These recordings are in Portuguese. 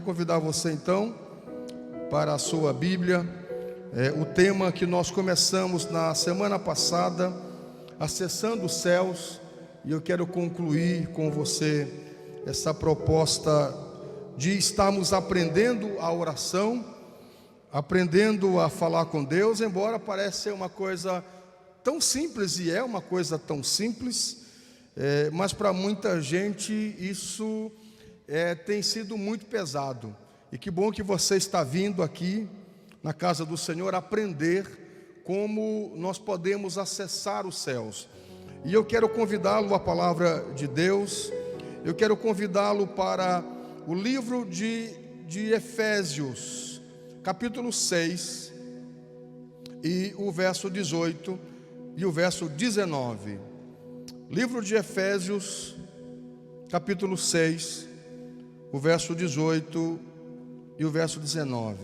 convidar você então para a sua Bíblia. O tema que nós começamos na semana passada, acessando os céus, e eu quero concluir com você essa proposta de estarmos aprendendo a oração, aprendendo a falar com Deus, embora pareça ser uma coisa tão simples, e é uma coisa tão simples, mas para muita gente isso tem sido muito pesado. E que bom que você está vindo aqui na casa do Senhor aprender como nós podemos acessar os céus. E eu quero convidá-lo à palavra de Deus. Eu quero convidá-lo para o livro de Efésios, capítulo 6, e o verso 18 e o verso 19. Livro de Efésios, capítulo 6, o verso 18 e o verso 19.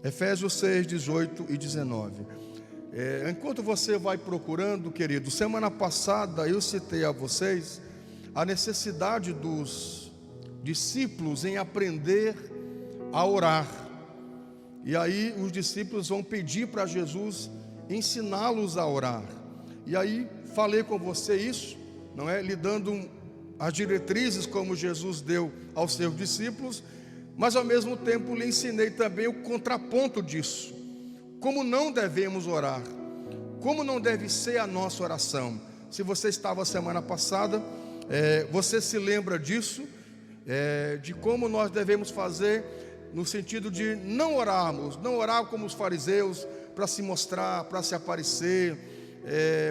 Efésios 6, 18 e 19. Enquanto você vai procurando, querido, semana passada eu citei a vocês a necessidade dos discípulos em aprender a orar. E aí os discípulos vão pedir para Jesus ensiná-los a orar. E aí falei com você isso, não é? Lhe dando as diretrizes como Jesus deu aos seus discípulos, mas ao mesmo tempo lhe ensinei também o contraponto disso. Como não devemos orar, como não deve ser a nossa oração. Se você estava semana passada, você se lembra disso, de como nós devemos fazer, no sentido de não orar como os fariseus, para se mostrar, para se aparecer,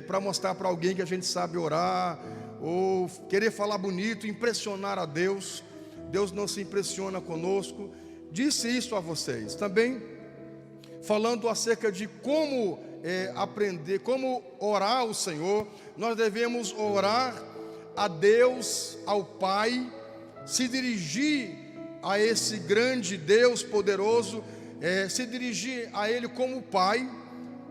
para mostrar para alguém que a gente sabe orar, ou querer falar bonito, impressionar a Deus. Deus não se impressiona conosco. Disse isso a vocês também, falando acerca de como aprender, como orar ao Senhor. Nós devemos orar a Deus, ao Pai, se dirigir a esse grande Deus poderoso, se dirigir a Ele como Pai.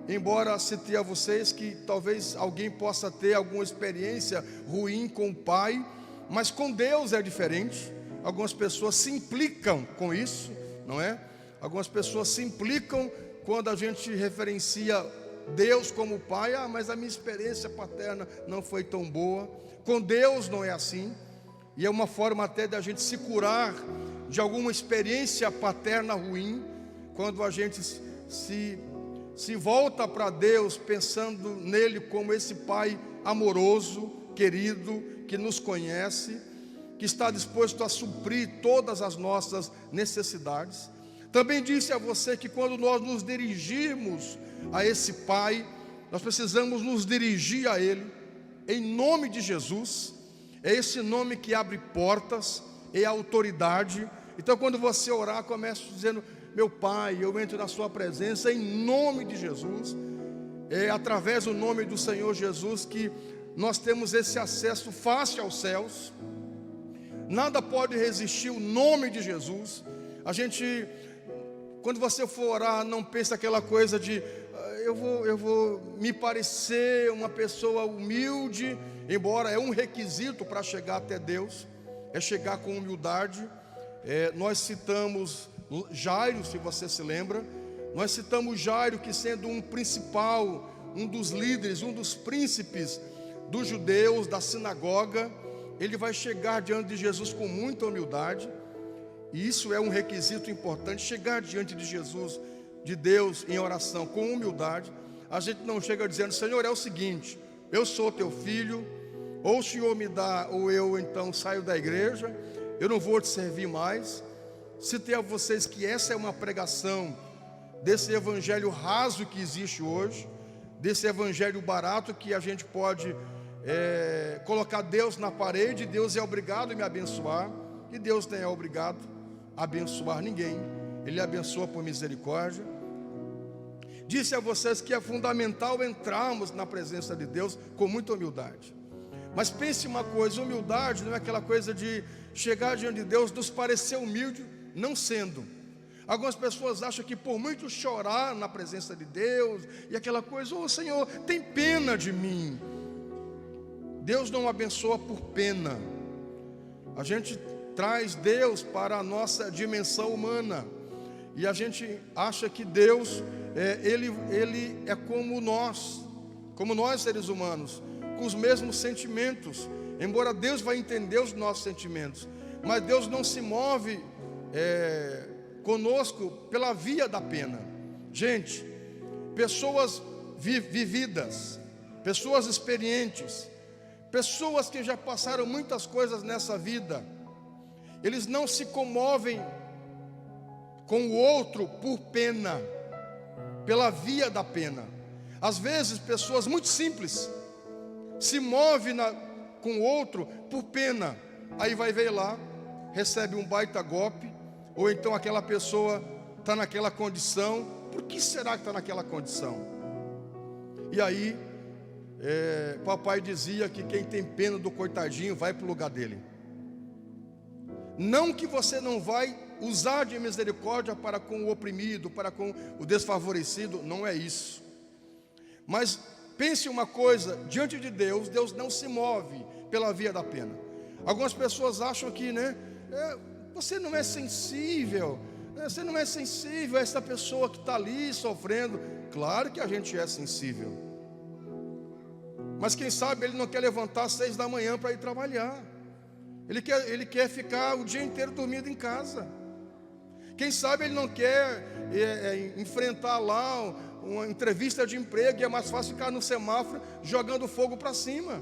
Embora citei a vocês que talvez alguém possa ter alguma experiência ruim com o Pai, mas com Deus é diferente. Algumas pessoas se implicam com isso, não é? Algumas pessoas se implicam quando a gente referencia Deus como Pai. Mas a minha experiência paterna não foi tão boa. Com Deus não é assim. E é uma forma até da gente se curar de alguma experiência paterna ruim, quando a gente se volta para Deus pensando nele como esse Pai amoroso, querido, que nos conhece, que está disposto a suprir todas as nossas necessidades. Também disse a você que quando nós nos dirigirmos a esse Pai, nós precisamos nos dirigir a Ele em nome de Jesus. É esse nome que abre portas, é a autoridade. Então quando você orar, comece dizendo: meu Pai, eu entro na sua presença em nome de Jesus. É através do nome do Senhor Jesus que nós temos esse acesso fácil aos céus. Nada pode resistir o nome de Jesus. A gente, quando você for orar, não pense aquela coisa de eu vou me parecer uma pessoa humilde, embora é um requisito para chegar até Deus, é chegar com humildade. Nós citamos Jairo, se você se lembra. Nós citamos Jairo que, sendo um principal, um dos líderes, um dos príncipes dos judeus, da sinagoga, ele vai chegar diante de Jesus com muita humildade. E isso é um requisito importante, chegar diante de Jesus, de Deus, em oração, com humildade. A gente não chega dizendo: Senhor, é o seguinte, eu sou teu filho, ou o Senhor me dá, ou eu então saio da igreja, eu não vou te servir mais. Citei a vocês que essa é uma pregação desse evangelho raso que existe hoje, desse evangelho barato que a gente pode colocar Deus na parede. Deus é obrigado a me abençoar, e Deus não é obrigado a abençoar ninguém. Ele abençoa por misericórdia. Disse a vocês que é fundamental entrarmos na presença de Deus com muita humildade. Mas pense uma coisa: humildade não é aquela coisa de chegar diante de Deus, nos parecer humilde, não sendo. Algumas pessoas acham que por muito chorar na presença de Deus, e aquela coisa: oh Senhor, tem pena de mim. Deus não abençoa por pena. A gente traz Deus para a nossa dimensão humana. E a gente acha que Deus, ele é como nós seres humanos, com os mesmos sentimentos. Embora Deus vai entender os nossos sentimentos, mas Deus não se move conosco pela via da pena. Gente, pessoas vividas, pessoas experientes, pessoas que já passaram muitas coisas nessa vida, eles não se comovem com o outro por pena, pela via da pena. Às vezes pessoas muito simples se movem com o outro por pena. Aí vai ver lá, recebe um baita golpe, ou então aquela pessoa está naquela condição. Por que será que está naquela condição? E aí papai dizia que quem tem pena do coitadinho vai para o lugar dele. Não que você não vai usar de misericórdia para com o oprimido, para com o desfavorecido, não é isso. Mas pense uma coisa, diante de Deus, Deus não se move pela via da pena. Algumas pessoas acham que, você não é sensível, você não é sensível a essa pessoa que está ali sofrendo. Claro que a gente é sensível, mas quem sabe ele não quer levantar às 6 da manhã para ir trabalhar. Ele quer ficar o dia inteiro dormindo em casa. Quem sabe ele não quer enfrentar lá uma entrevista de emprego, e é mais fácil ficar no semáforo jogando fogo para cima.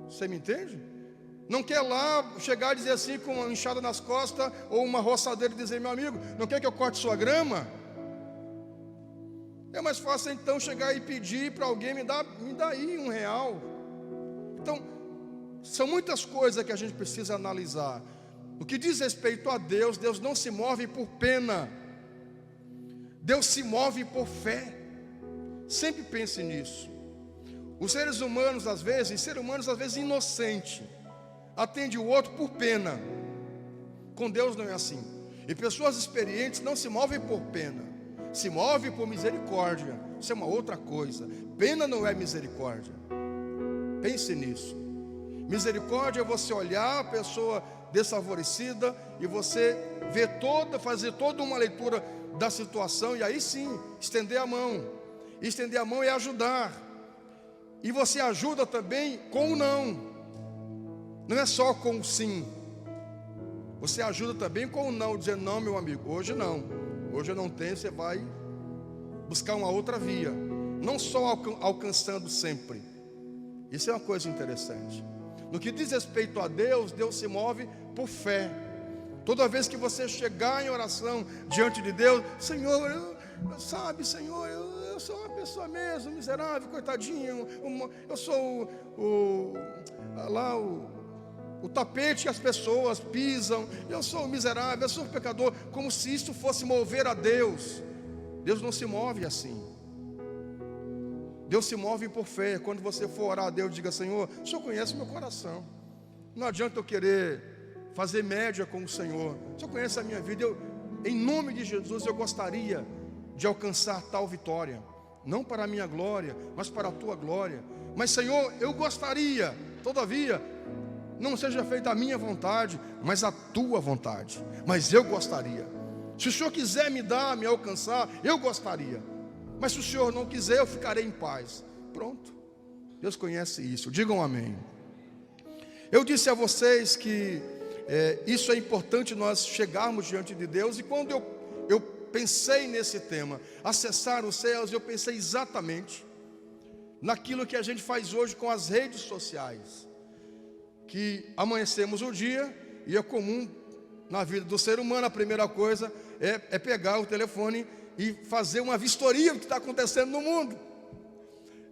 Você me entende? Não quer lá chegar e dizer assim, com uma enxada nas costas ou uma roçadeira, e dizer: meu amigo, não quer que eu corte sua grama? É mais fácil então chegar e pedir para alguém: me dá aí R$1. Então, são muitas coisas que a gente precisa analisar. No que diz respeito a Deus, Deus não se move por pena, Deus se move por fé. Sempre pense nisso. Os seres humanos às vezes inocente, atende o outro por pena. Com Deus não é assim. E pessoas experientes não se movem por pena, se movem por misericórdia. Isso é uma outra coisa. Pena não é misericórdia. Pense nisso. Misericórdia é você olhar a pessoa desfavorecida e você fazer toda uma leitura da situação, e aí sim, estender a mão. Estender a mão é ajudar. E você ajuda também com o não. Não é só com o sim. Você ajuda também com o não, dizendo: não, meu amigo, hoje não. Hoje eu não tenho, você vai buscar uma outra via. Não só alcançando sempre. Isso é uma coisa interessante. No que diz respeito a Deus, Deus se move por fé. Toda vez que você chegar em oração diante de Deus: Senhor, Senhor, eu sou uma pessoa mesmo, miserável, coitadinho, eu sou o tapete que as pessoas pisam, eu sou miserável, eu sou pecador, como se isso fosse mover a Deus. Deus não se move assim. Deus se move por fé. Quando você for orar a Deus, diga: Senhor, o Senhor conhece o meu coração. Não adianta eu querer fazer média com o Senhor. O Senhor conhece a minha vida. Em nome de Jesus, eu gostaria de alcançar tal vitória. Não para a minha glória, mas para a tua glória. Mas Senhor, eu gostaria, todavia, não seja feita a minha vontade, mas a tua vontade. Mas eu gostaria. Se o Senhor quiser me alcançar, eu gostaria. Mas se o Senhor não quiser, eu ficarei em paz. Pronto. Deus conhece isso. Digam amém. Eu disse a vocês que isso é importante, nós chegarmos diante de Deus. E quando eu pensei nesse tema, acessar os céus, eu pensei exatamente naquilo que a gente faz hoje com as redes sociais. Que amanhecemos o dia e é comum na vida do ser humano, a primeira coisa é pegar o telefone e fazer uma vistoria do que está acontecendo no mundo,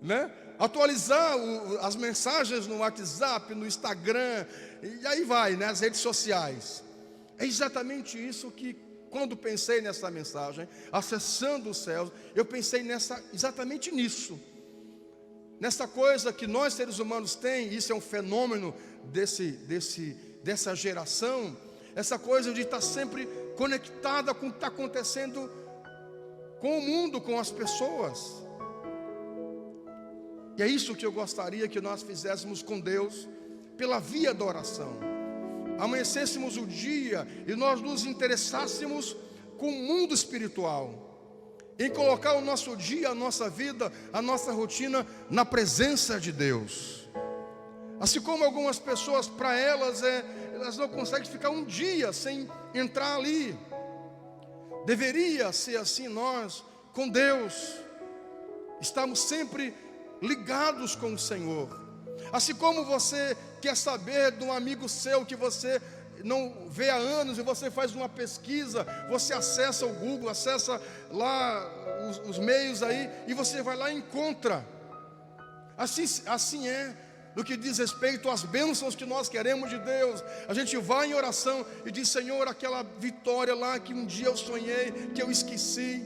né? Atualizar as mensagens no WhatsApp, no Instagram, e aí vai, né? As redes sociais. É exatamente isso que, quando pensei nessa mensagem, acessando os céus, eu pensei exatamente nisso. Nessa coisa que nós seres humanos temos, isso é um fenômeno dessa geração, essa coisa de estar sempre conectada com o que está acontecendo com o mundo, com as pessoas. E é isso que eu gostaria que nós fizéssemos com Deus, pela via da oração. amanhecêssemos o dia e nós nos interessássemos com o mundo espiritual, em colocar o nosso dia, a nossa vida, a nossa rotina na presença de Deus. Assim como algumas pessoas, para elas não conseguem ficar um dia sem entrar ali. Deveria ser assim nós, com Deus. Estamos sempre ligados com o Senhor. Assim como você quer saber de um amigo seu que você não vê há anos, e você faz uma pesquisa, você acessa o Google, acessa lá os meios aí, e você vai lá e encontra. Assim é no que diz respeito às bênçãos que nós queremos de Deus. A gente vai em oração e diz: Senhor, aquela vitória lá que um dia eu sonhei, que eu esqueci.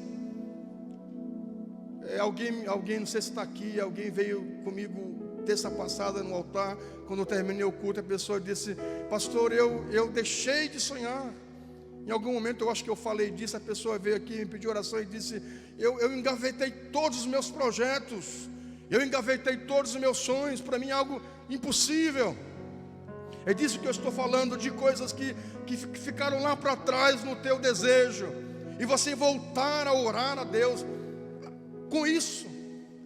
Alguém, não sei se está aqui, alguém veio comigo terça passada no altar, quando eu terminei o culto, a pessoa disse: pastor, eu deixei de sonhar. Em algum momento eu acho que eu falei disso, a pessoa veio aqui, me pediu oração e disse: eu engavetei todos os meus projetos, eu engavetei todos os meus sonhos, para mim é algo impossível. É disso que eu estou falando, de coisas que ficaram lá para trás no teu desejo, e você voltar a orar a Deus com isso,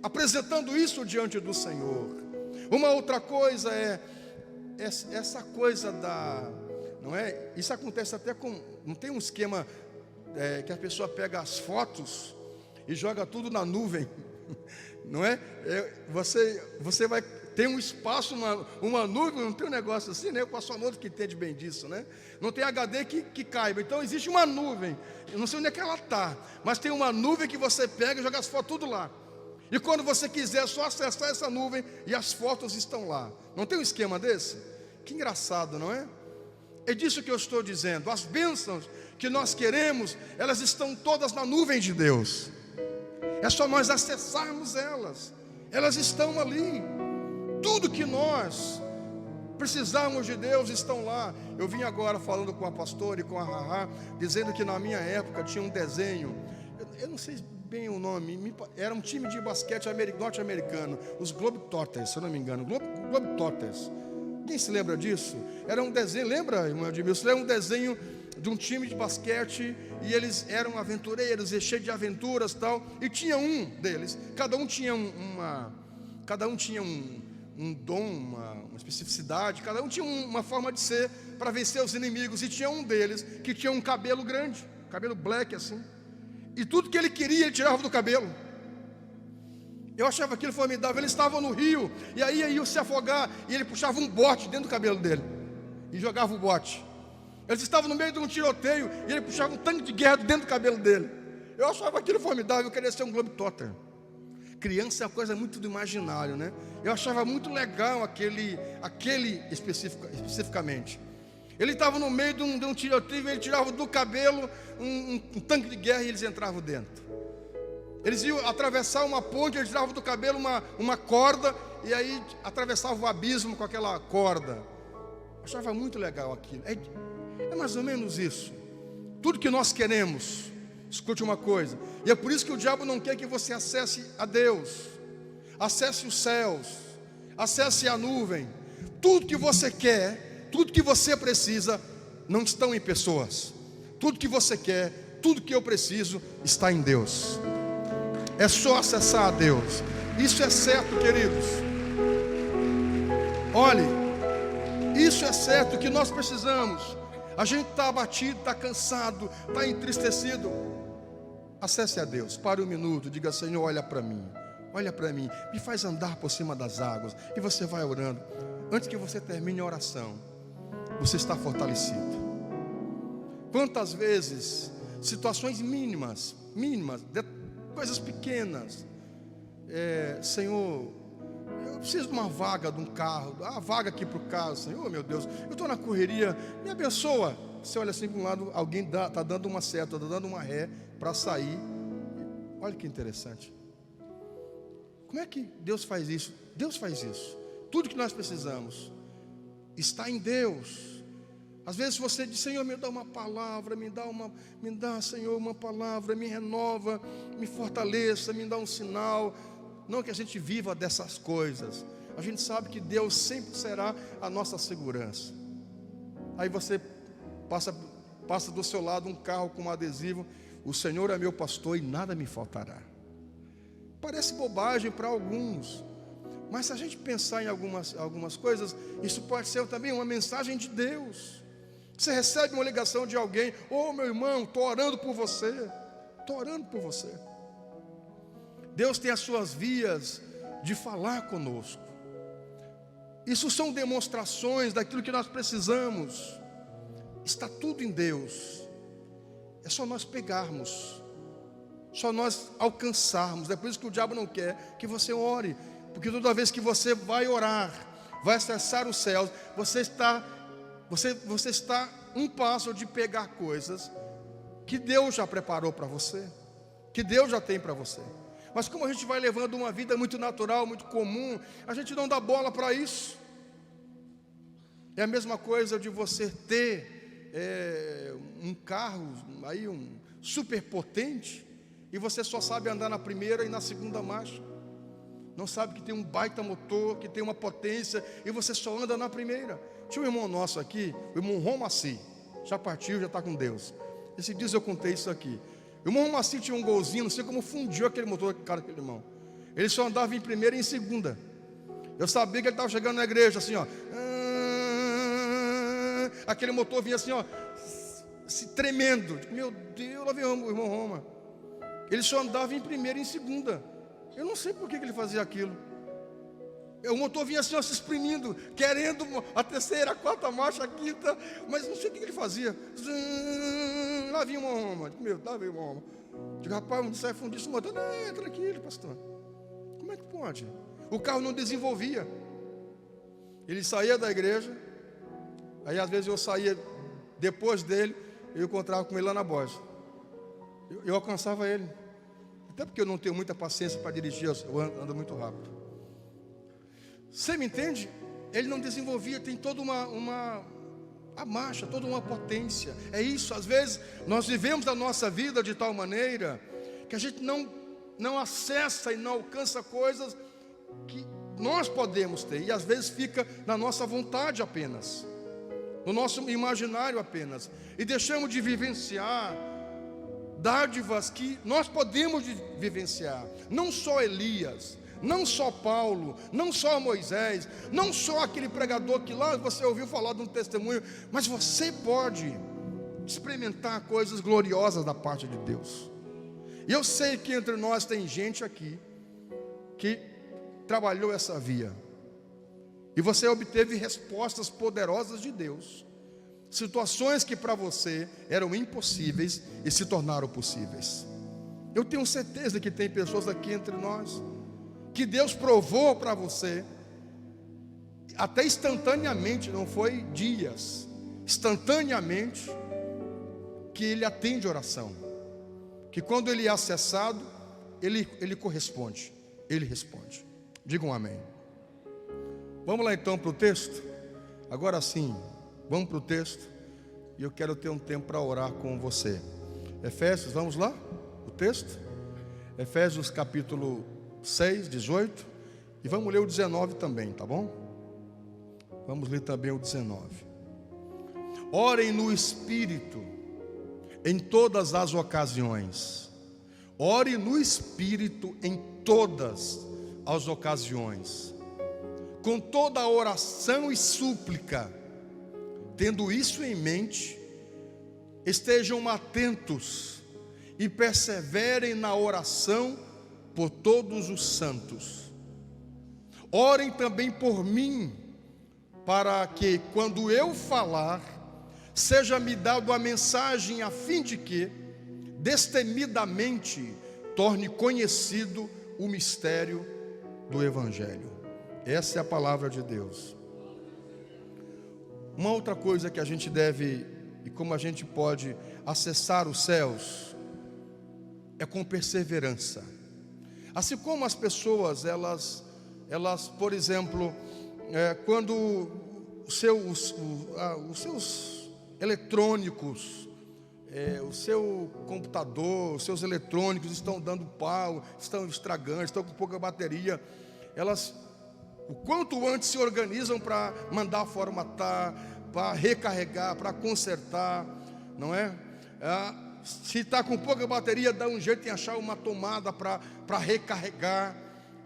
apresentando isso diante do Senhor. Uma outra coisa é essa coisa não é? Isso acontece até com, não tem um esquema que a pessoa pega as fotos e joga tudo na nuvem, não é? Você vai ter um espaço, uma nuvem, não tem um negócio assim, né? Eu passo a noite que entende bem disso, né? Não tem HD que caiba, então existe uma nuvem, eu não sei onde é que ela está, mas tem uma nuvem que você pega e joga as fotos tudo lá. E quando você quiser, é só acessar essa nuvem e as fotos estão lá. Não tem um esquema desse? Que engraçado, não é? É disso que eu estou dizendo. As bênçãos que nós queremos, elas estão todas na nuvem de Deus. É só nós acessarmos elas. Elas estão ali. Tudo que nós precisamos de Deus estão lá. Eu vim agora falando com a pastora e com a Rahá, dizendo que na minha época tinha um desenho. Eu não sei bem o nome, era um time de basquete norte-americano, os Globetrotters, se eu não me engano, Globetrotters. Quem se lembra disso? Era um desenho, lembra, irmão Edmilson? Era um desenho de um time de basquete, e eles eram aventureiros, e cheios de aventuras e tal, e tinha um deles, cada um tinha um dom, uma especificidade, cada um tinha uma forma de ser para vencer os inimigos, e tinha um deles que tinha um cabelo grande, cabelo black assim, e tudo que ele queria, ele tirava do cabelo. Eu achava aquilo formidável. Eles estavam no rio, e aí ia se afogar, e ele puxava um bote dentro do cabelo dele e jogava o bote. Eles estavam no meio de um tiroteio, e ele puxava um tanque de guerra dentro do cabelo dele. Eu achava aquilo formidável. Eu queria ser um Globetrotter. Criança é uma coisa muito do imaginário, né? Eu achava muito legal aquele especificamente. Ele estava no meio de um tiroteio, ele tirava do cabelo um tanque de guerra, e eles entravam dentro. Eles iam atravessar uma ponte, eles tiravam do cabelo uma corda, e aí atravessavam o abismo com aquela corda. Eu achava muito legal aquilo. É mais ou menos isso. Tudo que nós queremos, escute uma coisa, e é por isso que o diabo não quer que você acesse a Deus, acesse os céus, acesse a nuvem. Tudo que você quer, tudo que você precisa, não estão em pessoas. Tudo que você quer, tudo que eu preciso, está em Deus. É só acessar a Deus. Isso é certo, queridos. Olhe, isso é certo que nós precisamos. A gente está abatido, está cansado, está entristecido. Acesse a Deus, pare um minuto, diga: Senhor, olha para mim, me faz andar por cima das águas. E você vai orando. Antes que você termine a oração, você está fortalecido. Quantas vezes, situações mínimas, coisas pequenas, Senhor, eu preciso de uma vaga de um carro, dá uma vaga aqui para o carro, Senhor, meu Deus, eu estou na correria, me abençoa. Você olha assim para um lado, alguém está dando uma seta, está dando uma ré para sair. Olha que interessante. Como é que Deus faz isso? Deus faz isso. Tudo que nós precisamos está em Deus. Às vezes você diz: Senhor, me dá uma palavra, me dá, Senhor, uma palavra, me renova, me fortaleça, me dá um sinal. Não que a gente viva dessas coisas. A gente sabe que Deus sempre será a nossa segurança. Aí você passa do seu lado um carro com um adesivo: o Senhor é meu pastor e nada me faltará. Parece bobagem para alguns, mas se a gente pensar em algumas coisas, isso pode ser também uma mensagem de Deus. Você recebe uma ligação de alguém: ô meu irmão, estou orando por você. Estou orando por você. Deus tem as suas vias de falar conosco. Isso são demonstrações daquilo que nós precisamos. Está tudo em Deus. É só nós pegarmos, só nós alcançarmos. É por isso que o diabo não quer que você ore, porque toda vez que você vai orar, vai acessar os céus, você está um passo de pegar coisas que Deus já preparou para você, que Deus já tem para você. Mas como a gente vai levando uma vida muito natural, muito comum, a gente não dá bola para isso. É a mesma coisa de você ter um carro aí, um super potente, e você só sabe andar na primeira e na segunda marcha. Não sabe que tem um baita motor, que tem uma potência, e você só anda na primeira. Tinha um irmão nosso aqui, o irmão Romaci, já partiu, já está com Deus. Esses dias eu contei isso aqui. O irmão Romaci tinha um golzinho, não sei como fundiu aquele motor, cara, aquele irmão. Ele só andava em primeira e em segunda. Eu sabia que ele estava chegando na igreja assim, ó. Aquele motor vinha assim, ó, se tremendo. Meu Deus, lá vem o irmão Roma. Ele só andava em primeira e em segunda. Eu não sei por que ele fazia aquilo. O motor vinha assim, ó, se exprimindo, querendo a terceira, a quarta marcha, a quinta, mas não sei o que ele fazia. Lá vinha o irmão Roma. Meu, lá veio o irmão Roma. Digo, rapaz, não sai fundido esse motor. Não, entra aqui, pastor. Como é que pode? O carro não desenvolvia. Ele saía da igreja, aí às vezes eu saía depois dele, eu encontrava com ele lá na Borja. Eu alcançava ele. Até porque eu não tenho muita paciência para dirigir, eu ando muito rápido. Você me entende? Ele não desenvolvia, tem toda a marcha, toda uma potência. É isso, às vezes nós vivemos a nossa vida de tal maneira que a gente não acessa e não alcança coisas que nós podemos ter, e às vezes fica na nossa vontade apenas, no nosso imaginário apenas, e deixamos de vivenciar dádivas que nós podemos vivenciar. Não só Elias, não só Paulo, não só Moisés, não só aquele pregador que lá você ouviu falar de um testemunho, mas você pode experimentar coisas gloriosas da parte de Deus. E eu sei que entre nós tem gente aqui que trabalhou essa via, e você obteve respostas poderosas de Deus. Situações que para você eram impossíveis e se tornaram possíveis. Eu tenho certeza que tem pessoas aqui entre nós que Deus provou para você, até instantaneamente, não foi dias, instantaneamente, que Ele atende oração, que quando Ele é acessado, Ele corresponde, Ele responde. Diga um amém. Vamos lá então para o texto. Agora sim, vamos para o texto, e eu quero ter um tempo para orar com você. Efésios, vamos lá? O texto? Efésios capítulo 6, 18, e vamos ler o 19 também, tá bom? Vamos ler também o 19. Orem no Espírito em todas as ocasiões. Ore no Espírito em todas as ocasiões, com toda a oração e súplica. Tendo isso em mente, estejam atentos e perseverem na oração por todos os santos. Orem também por mim, para que, quando eu falar, seja-me dado a mensagem, a fim de que, destemidamente, torne conhecido o mistério do Evangelho. Essa é a palavra de Deus. Uma outra coisa que a gente deve, e como a gente pode acessar os céus, é com perseverança. Assim como as pessoas, elas por exemplo, quando os seus eletrônicos, o seu computador, os seus eletrônicos estão dando pau, estão estragando, estão com pouca bateria, elas, o quanto antes se organizam para mandar formatar, para recarregar, para consertar, não é? Se está com pouca bateria, dá um jeito em achar uma tomada para recarregar.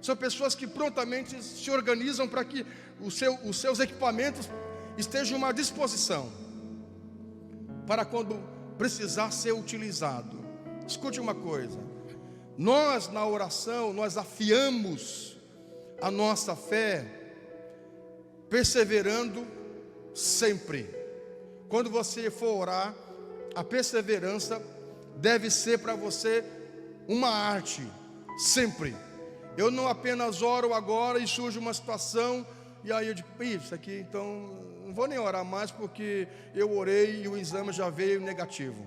São pessoas que prontamente se organizam para que os seus equipamentos estejam à disposição, para quando precisar ser utilizado. Escute uma coisa: nós na oração, nós afiamos a nossa fé, perseverando sempre. Quando você for orar, a perseverança deve ser para você uma arte, sempre. Eu não apenas oro agora e surge uma situação, e aí eu digo, isso aqui, então não vou nem orar mais, porque eu orei e o exame já veio negativo.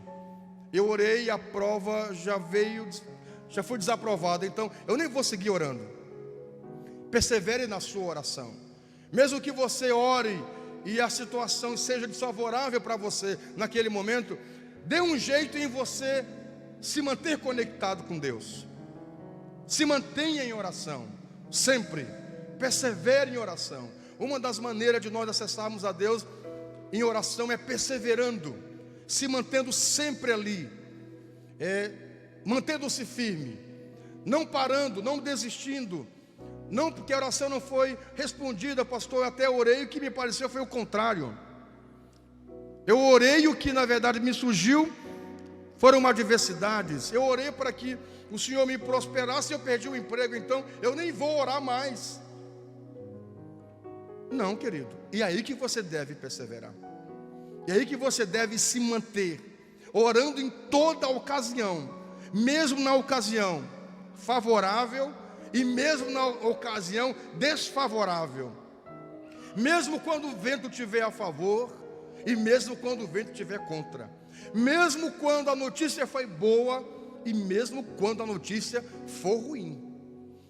Eu orei e a prova já foi desaprovada, então eu nem vou seguir orando. Persevere na sua oração. Mesmo que você ore e a situação seja desfavorável para você naquele momento, dê um jeito em você se manter conectado com Deus. Se mantenha em oração, sempre. Persevere em oração. Uma das maneiras de nós acessarmos a Deus em oração é perseverando, se mantendo sempre ali, mantendo-se firme, não parando, não desistindo. Não porque a oração não foi respondida, pastor, eu até orei, o que me pareceu foi o contrário. Eu orei, o que na verdade me surgiu foram adversidades. Eu orei para que o Senhor me prosperasse, eu perdi o emprego, então eu nem vou orar mais. Não, querido, e aí que você deve perseverar. E aí que você deve se manter, orando em toda ocasião, mesmo na ocasião favorável e mesmo na ocasião desfavorável, mesmo quando o vento estiver a favor e mesmo quando o vento estiver contra, mesmo quando a notícia foi boa e mesmo quando a notícia for ruim.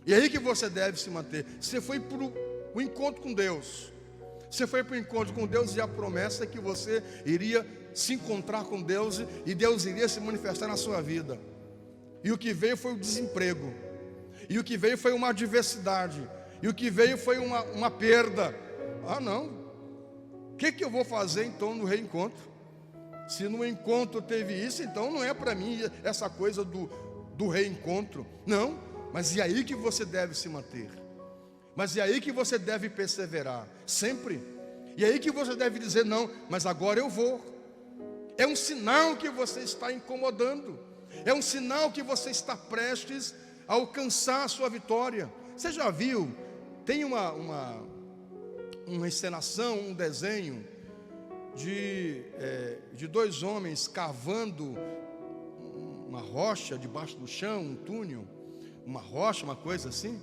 E aí que você deve se manter. Você foi para o encontro com Deus, você foi para o encontro com Deus, e a promessa é que você iria se encontrar com Deus e Deus iria se manifestar na sua vida. E o que veio foi o desemprego, e o que veio foi uma adversidade, e o que veio foi uma perda. Ah, não, o que eu vou fazer então no reencontro? Se no encontro teve isso, então não é para mim essa coisa do reencontro. Não, mas e aí que você deve se manter, mas e aí que você deve perseverar, sempre. E aí que você deve dizer, não, mas agora eu vou. É um sinal que você está incomodando, é um sinal que você está prestes a alcançar a sua vitória. Você já viu, tem uma encenação, um desenho de dois homens cavando uma rocha debaixo do chão, um túnel, uma rocha, uma coisa assim.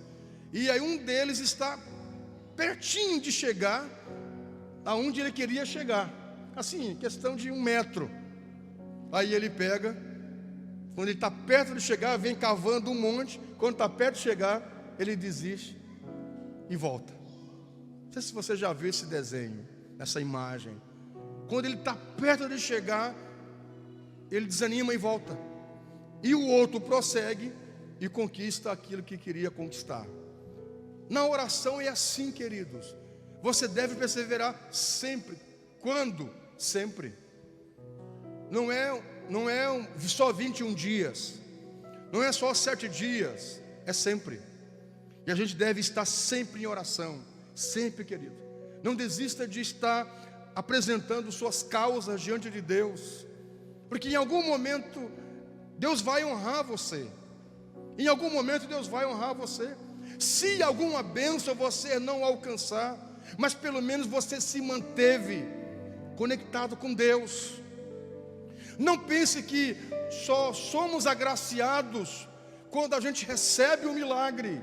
E aí um deles está pertinho de chegar aonde ele queria chegar, assim, questão de 1 metro. Aí ele pega, quando ele está perto de chegar, vem cavando um monte. Quando está perto de chegar, ele desiste e volta. Não sei se você já viu esse desenho, essa imagem. Quando ele está perto de chegar, ele desanima e volta. E o outro prossegue e conquista aquilo que queria conquistar. Na oração é assim, queridos. Você deve perseverar sempre. Quando? Sempre. Não é só 21 dias. Não é só 7 dias. É sempre. E a gente deve estar sempre em oração. Sempre, querido. Não desista de estar apresentando suas causas diante de Deus, porque em algum momento Deus vai honrar você. Em algum momento Deus vai honrar você. Se alguma bênção você não alcançar, mas pelo menos você se manteve conectado com Deus. Não pense que só somos agraciados quando a gente recebe o milagre,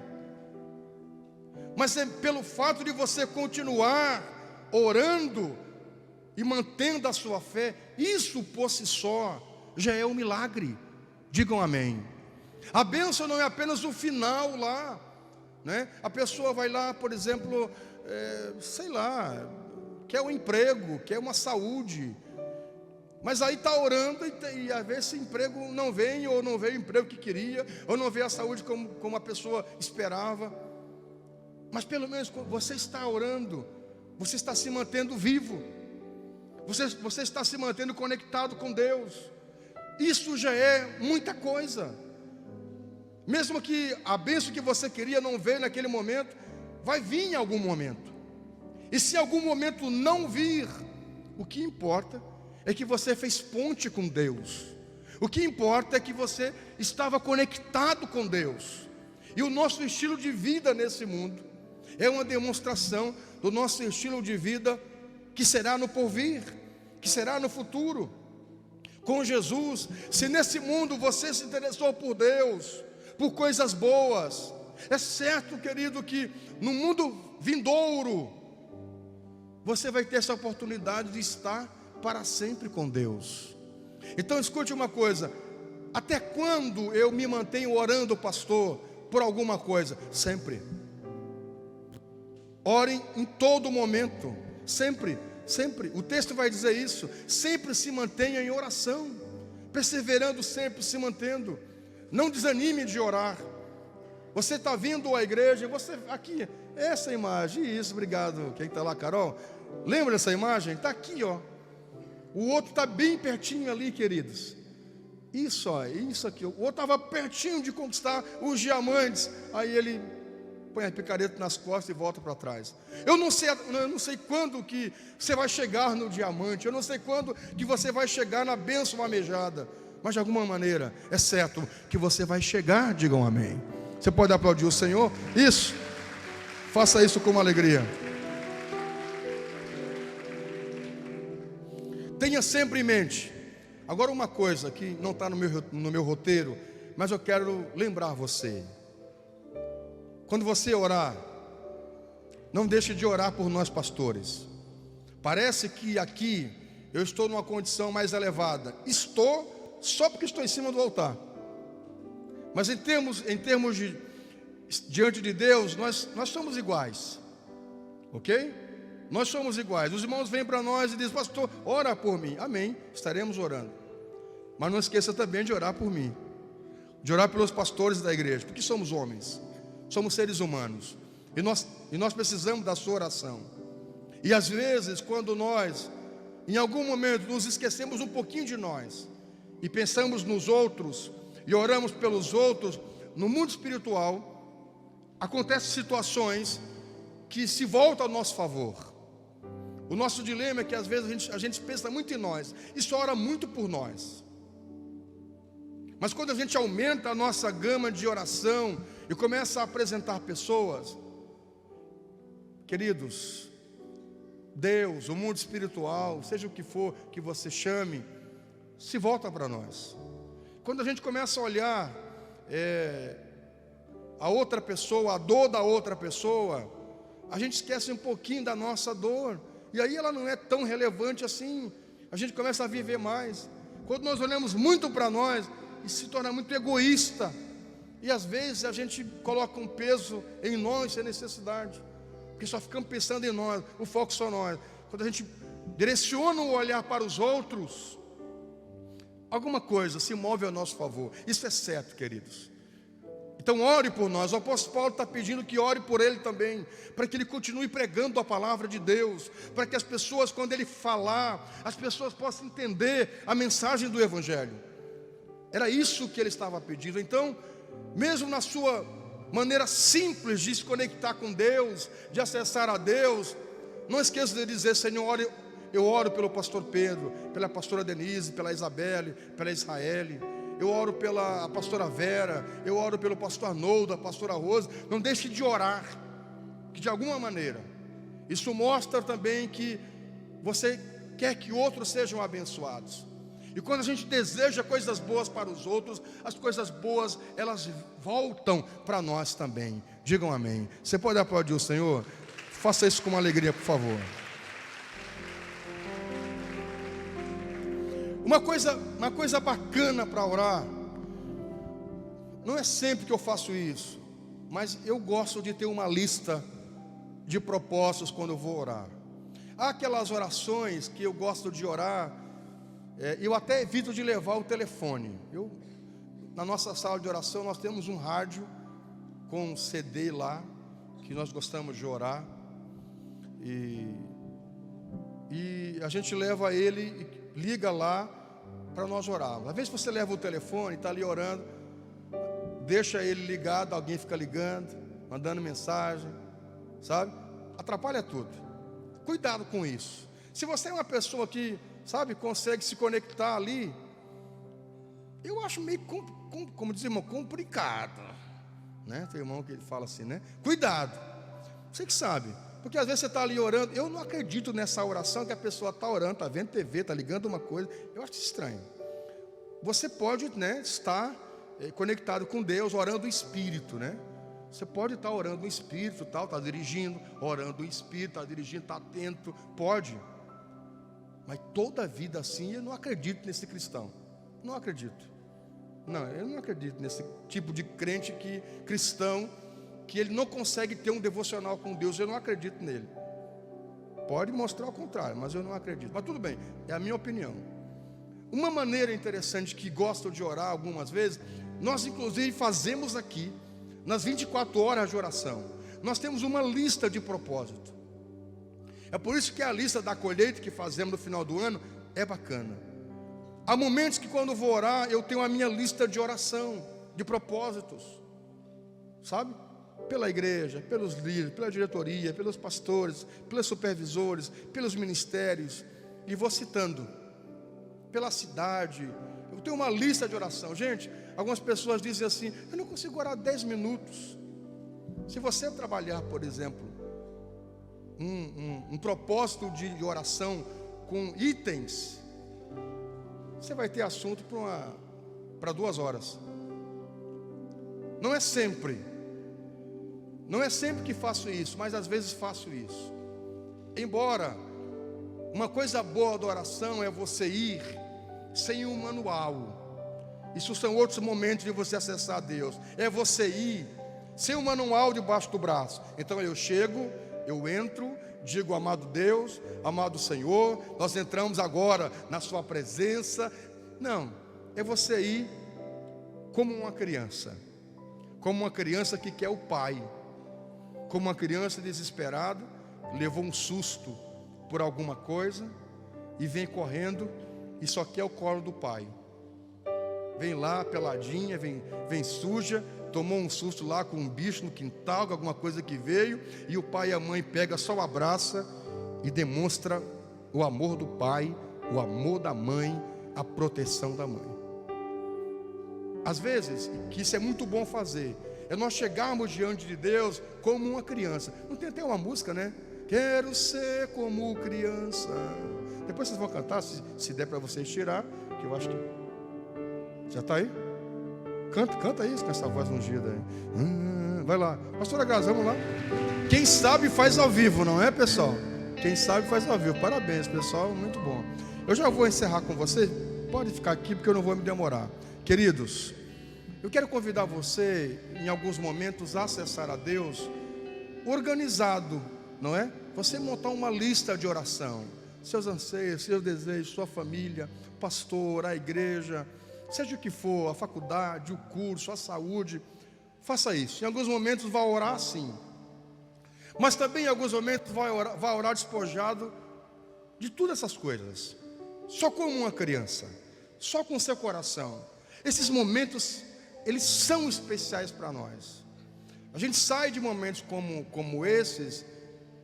mas é pelo fato de você continuar orando e mantendo a sua fé. Isso por si só já é um milagre. Digam amém. A bênção não é apenas o final lá, né? A pessoa vai lá, por exemplo, sei lá, quer um emprego, quer uma saúde, mas aí está orando e às vezes esse emprego não vem, ou não veio o emprego que queria, ou não veio a saúde como a pessoa esperava. Mas pelo menos você está orando, você está se mantendo vivo. Você está se mantendo conectado com Deus. Isso já é muita coisa. Mesmo que a bênção que você queria não veio naquele momento, vai vir em algum momento. E se em algum momento não vir, o que importa é que você fez ponte com Deus. O que importa é que você estava conectado com Deus. E o nosso estilo de vida nesse mundo é uma demonstração do nosso estilo de vida que será no porvir, que será no futuro. Com Jesus, se nesse mundo você se interessou por Deus, por coisas boas, é certo, querido, que no mundo vindouro você vai ter essa oportunidade de estar para sempre com Deus. Então escute uma coisa: até quando eu me mantenho orando, pastor, por alguma coisa? Sempre. Orem em todo momento, sempre, sempre. O texto vai dizer isso. Sempre se mantenha em oração, perseverando, sempre se mantendo. Não desanime de orar. Você está vindo à igreja, você aqui, essa imagem, isso, obrigado. Quem está lá, Carol? Lembra dessa imagem? Está aqui, ó. O outro está bem pertinho ali, queridos. Isso, ó, isso aqui. O outro estava pertinho de conquistar os diamantes. Aí ele põe a picareta nas costas e volta para trás. Eu não sei quando que você vai chegar no diamante. Eu não sei quando que você vai chegar na bênção almejada. Mas de alguma maneira, é certo que você vai chegar. Digam amém. Você pode aplaudir o Senhor? Isso. Faça isso com alegria. Tenha sempre em mente. Agora uma coisa que não está no meu roteiro, mas eu quero lembrar você. Quando você orar, não deixe de orar por nós pastores. Parece que aqui eu estou numa condição mais elevada. Estou, só porque estou em cima do altar. Mas em termos de diante de Deus, nós somos iguais. Ok? Nós somos iguais. Os irmãos vêm para nós e dizem: pastor, ora por mim. Amém, estaremos orando. Mas não esqueça também de orar por mim, de orar pelos pastores da igreja, porque somos homens, somos seres humanos, e nós precisamos da sua oração. E às vezes, quando nós, em algum momento, nos esquecemos um pouquinho de nós, e pensamos nos outros, e oramos pelos outros, no mundo espiritual, acontecem situações que se voltam ao nosso favor. O nosso dilema é que às vezes a gente pensa muito em nós, e só ora muito por nós. Mas quando a gente aumenta a nossa gama de oração e começa a apresentar pessoas, queridos, Deus, o mundo espiritual, seja o que for que você chame, se volta para nós. Quando a gente começa a olhar a outra pessoa, a dor da outra pessoa, a gente esquece um pouquinho da nossa dor, e aí ela não é tão relevante assim. A gente começa a viver mais. Quando nós olhamos muito para nós, isso se torna muito egoísta, e às vezes a gente coloca um peso em nós sem necessidade, porque só ficamos pensando em nós, o foco só nós. Quando a gente direciona o olhar para os outros, alguma coisa se move a nosso favor. Isso é certo, queridos. Então ore por nós. O apóstolo Paulo está pedindo que ore por ele também, para que ele continue pregando a palavra de Deus, para que as pessoas, quando ele falar, as pessoas possam entender a mensagem do Evangelho. Era isso que ele estava pedindo. Então, mesmo na sua maneira simples de se conectar com Deus, de acessar a Deus, não esqueça de dizer: Senhor, eu oro pelo pastor Pedro, pela pastora Denise, pela Isabelle, pela Israele. Eu oro pela pastora Vera, eu oro pelo pastor Arnoldo, a pastora Rose. Não deixe de orar, que de alguma maneira isso mostra também que você quer que outros sejam abençoados. E quando a gente deseja coisas boas para os outros, as coisas boas, elas voltam para nós também. Digam amém. Você pode aplaudir o Senhor? Faça isso com uma alegria, por favor. Uma coisa bacana para orar, não é sempre que eu faço isso, mas eu gosto de ter uma lista de propósitos quando eu vou orar. Há aquelas orações que eu gosto de orar, eu até evito de levar o telefone. Na nossa sala de oração nós temos um rádio com um CD lá, que nós gostamos de orar, e e a gente leva ele e liga lá para nós orarmos. Às vezes você leva o telefone, está ali orando, deixa ele ligado, alguém fica ligando, mandando mensagem, sabe? Atrapalha tudo. Cuidado com isso. Se você é uma pessoa que, sabe, consegue se conectar ali, eu acho meio, como diz irmão, complicado, né? Tem irmão que fala assim, né? Cuidado. Você que sabe. Porque às vezes você está ali orando. Eu não acredito nessa oração que a pessoa está orando, está vendo TV, está ligando uma coisa. Eu acho estranho. Você pode, né, estar conectado com Deus, orando o Espírito, né? Você pode estar orando no Espírito, tal, está dirigindo, orando o Espírito, está dirigindo, está atento, pode. Mas toda a vida assim, eu não acredito nesse cristão. Não acredito. Não, eu não acredito nesse tipo de crente cristão, que ele não consegue ter um devocional com Deus. Eu não acredito nele. Pode mostrar o contrário, mas eu não acredito. Mas tudo bem, é a minha opinião. Uma maneira interessante que gostam de orar algumas vezes, nós inclusive fazemos aqui, nas 24 horas de oração, nós temos uma lista de propósito. É por isso que a lista da colheita que fazemos no final do ano é bacana. Há momentos que quando vou orar, eu tenho a minha lista de oração, de propósitos, sabe? Pela igreja, pelos líderes, pela diretoria, pelos pastores, pelos supervisores, pelos ministérios, e vou citando, pela cidade. Eu tenho uma lista de oração. Gente, algumas pessoas dizem assim, eu não consigo orar 10 minutos. Se você trabalhar, por exemplo, um propósito de oração com itens, você vai ter assunto para 2 horas. Não é sempre que faço isso, mas às vezes faço isso. Embora uma coisa boa da oração é você ir sem um manual. Isso são outros momentos de você acessar a Deus. É você ir sem um manual debaixo do braço. Então eu chego, eu entro, digo, amado Deus, amado Senhor, nós entramos agora na sua presença. Não, é você ir como uma criança que quer o pai, como uma criança desesperada, levou um susto por alguma coisa e vem correndo e só quer o colo do pai. Vem lá peladinha, vem suja, tomou um susto lá com um bicho no quintal, com alguma coisa que veio, e o pai e a mãe pegam, só o abraça e demonstra o amor do pai, o amor da mãe, a proteção da mãe. Às vezes, que isso é muito bom fazer, é nós chegarmos diante de Deus como uma criança. Não tem até uma música, né? Quero ser como criança. Depois vocês vão cantar, se der para vocês tirar, que eu acho que já está aí. Canta isso com essa voz ungida aí. Vai lá, pastora Gás, vamos lá. Quem sabe faz ao vivo, não é, pessoal? Quem sabe faz ao vivo. Parabéns, pessoal, muito bom. Eu já vou encerrar com você. Pode ficar aqui porque eu não vou me demorar. Queridos, eu quero convidar você em alguns momentos a acessar a Deus organizado, não é? Você montar uma lista de oração, seus anseios, seus desejos, sua família, pastor, a igreja, seja o que for, a faculdade, o curso, a saúde. Faça isso. Em alguns momentos vai orar sim, mas também em alguns momentos vai orar despojado de todas essas coisas, só como uma criança, só com seu coração. Esses momentos, eles são especiais para nós. A gente sai de momentos como esses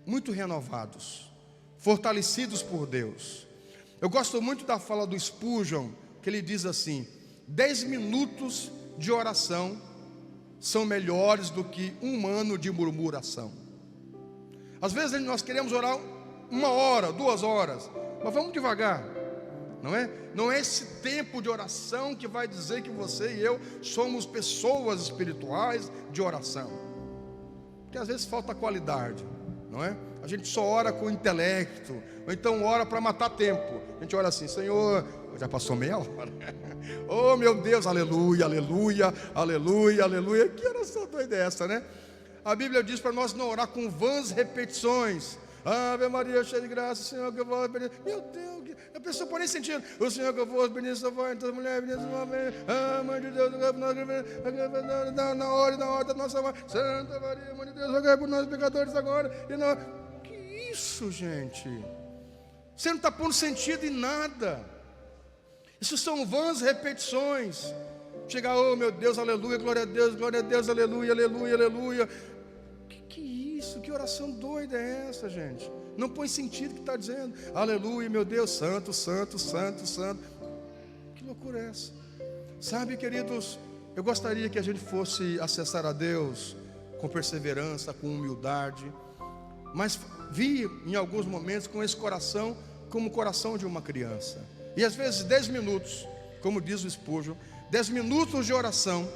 muito renovados, fortalecidos por Deus. Eu gosto muito da fala do Spurgeon, que ele diz assim: 10 minutos de oração são melhores do que 1 ano de murmuração. Às vezes nós queremos orar 1 hora, 2 horas, mas vamos devagar, não é? Não é esse tempo de oração que vai dizer que você e eu somos pessoas espirituais de oração, porque às vezes falta qualidade, não é? A gente só ora com o intelecto, ou então ora para matar tempo. A gente ora assim: Senhor, já passou meia hora. Oh meu Deus, aleluia, aleluia, aleluia, aleluia. Que oração doida é essa, né? A Bíblia diz para nós não orar com vãs repetições. Ave Maria, cheia de graça, Senhor que eu vou bendizer. Meu Deus, a pessoa pode nem sentir. O Senhor que eu vou bendizer a voz, todas as mulheres, bendizer a mãe de Deus, na hora da nossa mãe. Santa Maria, mãe de Deus, rogai por nós pecadores agora. E não... Que isso, gente? Você não está pondo sentido em nada. Isso são vãs repetições. Chegar, oh meu Deus, aleluia, glória a Deus, aleluia, aleluia, aleluia. Que isso? Que oração doida é essa, gente? Não põe sentido o que está dizendo. Aleluia, meu Deus, santo, santo, santo, santo. Que loucura é essa? Sabe, queridos, eu gostaria que a gente fosse acessar a Deus com perseverança, com humildade, mas vi em alguns momentos com esse coração como o coração de uma criança. E às vezes 10 minutos, como diz o Spurgeon, 10 minutos de oração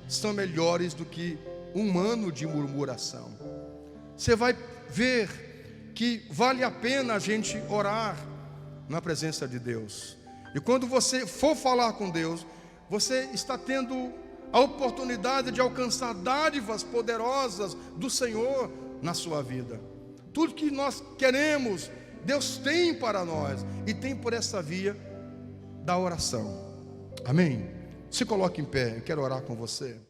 são melhores do que um ano de murmuração. Você vai ver que vale a pena a gente orar na presença de Deus. E quando você for falar com Deus, você está tendo a oportunidade de alcançar dádivas poderosas do Senhor na sua vida. Tudo que nós queremos, Deus tem para nós, e tem por essa via da oração. Amém? Se coloque em pé, eu quero orar com você.